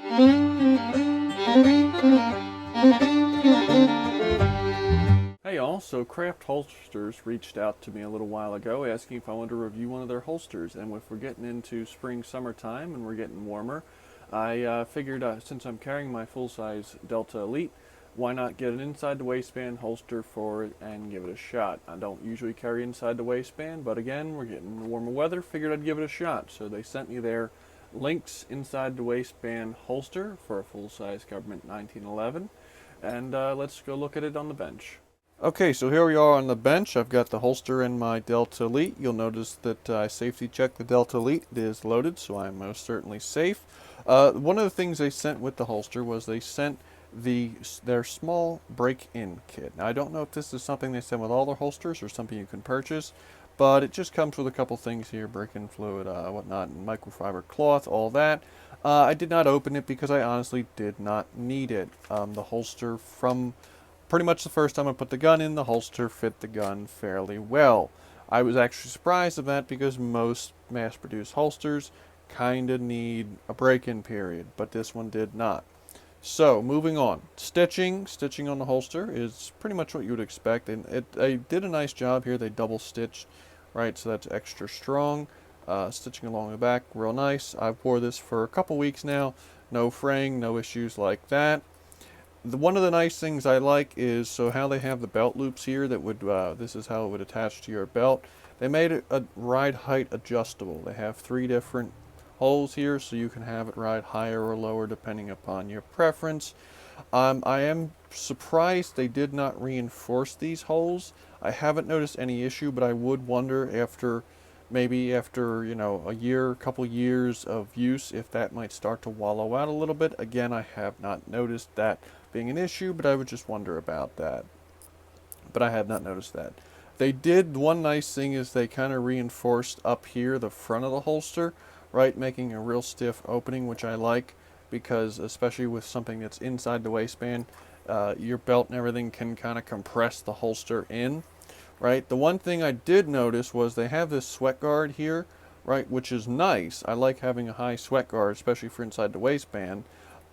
Hey y'all, so Craft Holsters reached out to me a little while ago asking if I wanted to review one of their holsters, and if we're getting into spring, summertime and we're getting warmer, I figured since I'm carrying my full-size Delta Elite, why not get an inside the waistband holster for it and give it a shot. I don't usually carry inside the waistband, but again, we're getting warmer weather, figured I'd give it a shot. So they sent me their Lynx inside the waistband holster for a full-size Government 1911, and let's go look at it on the bench. Okay, so here we are on the bench. I've got the holster in my Delta Elite. You'll notice that I safety checked the Delta Elite. It is loaded, so I'm most certainly safe. One of the things they sent with the holster was they sent their small break-in kit. Now, I don't know if this is something they send with all their holsters or something you can purchase, but it just comes with a couple things here, break-in fluid, whatnot, and microfiber cloth, all that. I did not open it because I honestly did not need it. The holster from pretty much the first time I put the gun in, the holster fit the gun fairly well. I was actually surprised at that because most mass-produced holsters kind of need a break-in period, but this one did not. So, moving on. Stitching on the holster is pretty much what you would expect, and they did a nice job here. They double stitched, right, so that's extra strong. Stitching along the back, real nice. I've wore this for a couple weeks now. No fraying, no issues like that. One of the nice things I like is how they have the belt loops here that would, this is how it would attach to your belt. They made it a ride height adjustable. They have 3 different holes here so you can have it ride higher or lower depending upon your preference. I am surprised they did not reinforce these holes. I haven't noticed any issue, but I would wonder maybe after a couple years of use, if that might start to wallow out a little bit. Again, I have not noticed that being an issue, but I would just wonder about that. But I have not noticed that. They did, one nice thing is they kind of reinforced up here the front of the holster, right, making a real stiff opening, which I like, because especially with something that's inside the waistband, your belt and everything can kind of compress the holster in. Right, the one thing I did notice was they have this sweat guard here, right, which is nice. I like having a high sweat guard, especially for inside the waistband,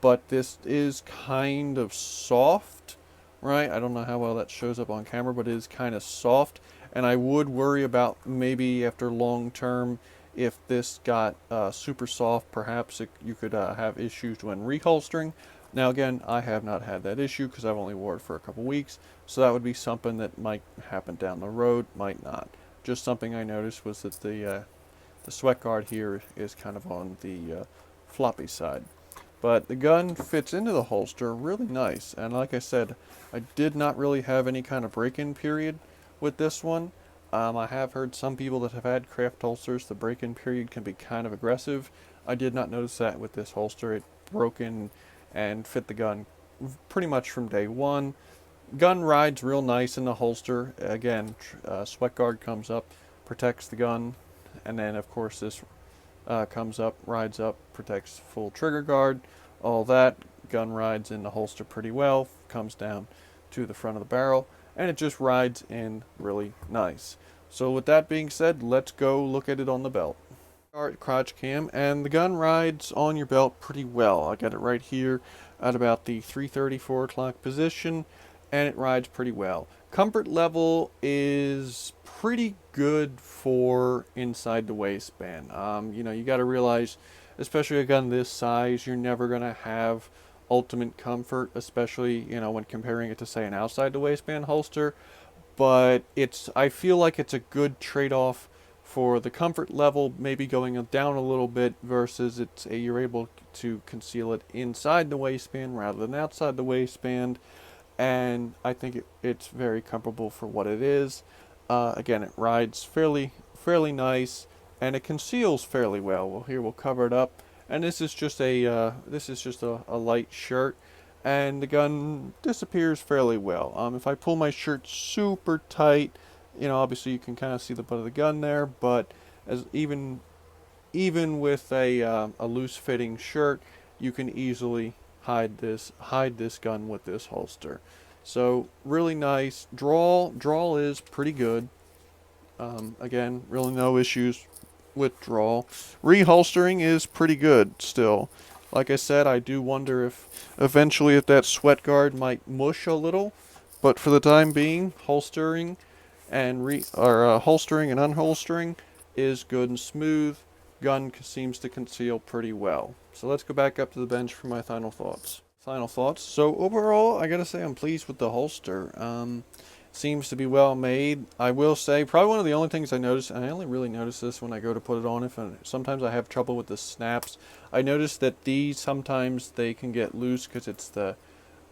but this is kind of soft, right? I don't know how well that shows up on camera, but it is kind of soft, and I would worry about maybe after long term, if this got super soft, perhaps you could have issues when reholstering. Now again, I have not had that issue because I've only wore it for a couple weeks, so that would be something that might happen down the road, might not. Just something I noticed was that the sweat guard here is kind of on the floppy side. But the gun fits into the holster really nice, and like I said, I did not really have any kind of break-in period with this one. I have heard some people that have had craft holsters, the break-in period can be kind of aggressive. I did not notice that with this holster. It broke in and fit the gun pretty much from day one. Gun rides real nice in the holster. Again, sweat guard comes up, protects the gun, and then of course this comes up, rides up, protects full trigger guard, all that. Gun rides in the holster pretty well, comes down to the front of the barrel, and it just rides in really nice. So with that being said, let's go look at it on the belt. Crotch cam, and the gun rides on your belt pretty well. I got it right here at about the 3:30, 4 o'clock position, and it rides pretty well. Comfort level is pretty good for inside the waistband. You got to realize, especially a gun this size, you're never going to have ultimate comfort, especially when comparing it to say an outside the waistband holster. But I feel like it's a good trade-off for the comfort level, maybe going down a little bit versus you're able to conceal it inside the waistband rather than outside the waistband, and I think it's very comfortable for what it is. Again, it rides fairly nice, and it conceals fairly well. Well, here we'll cover it up, and this is just a light shirt, and the gun disappears fairly well. If I pull my shirt super tight, obviously you can kind of see the butt of the gun there, but even with a loose fitting shirt, you can easily hide this gun with this holster. So really nice. Draw is pretty good. Again, really no issues with draw. Reholstering is pretty good still. Like I said, I do wonder if eventually if that sweat guard might mush a little, but for the time being, holstering and holstering and unholstering is good and smooth. Gun seems to conceal pretty well. So let's go back up to the bench for my final thoughts. So overall, I gotta say I'm pleased with the holster. Seems to be well made. I will say, probably one of the only things I noticed, and I only really notice this when I go to put it on, sometimes I have trouble with the snaps. I noticed that these, sometimes they can get loose because it's the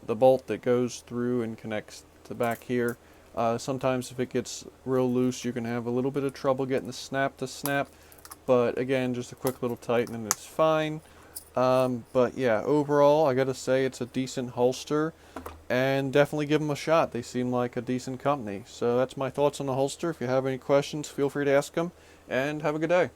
bolt that goes through and connects to back here. Sometimes if it gets real loose, you can have a little bit of trouble getting the snap to snap. But again, just a quick little tighten and it's fine. But yeah, overall, I gotta say it's a decent holster, and definitely give them a shot. They seem like a decent company. So that's my thoughts on the holster. If you have any questions, feel free to ask them, and have a good day.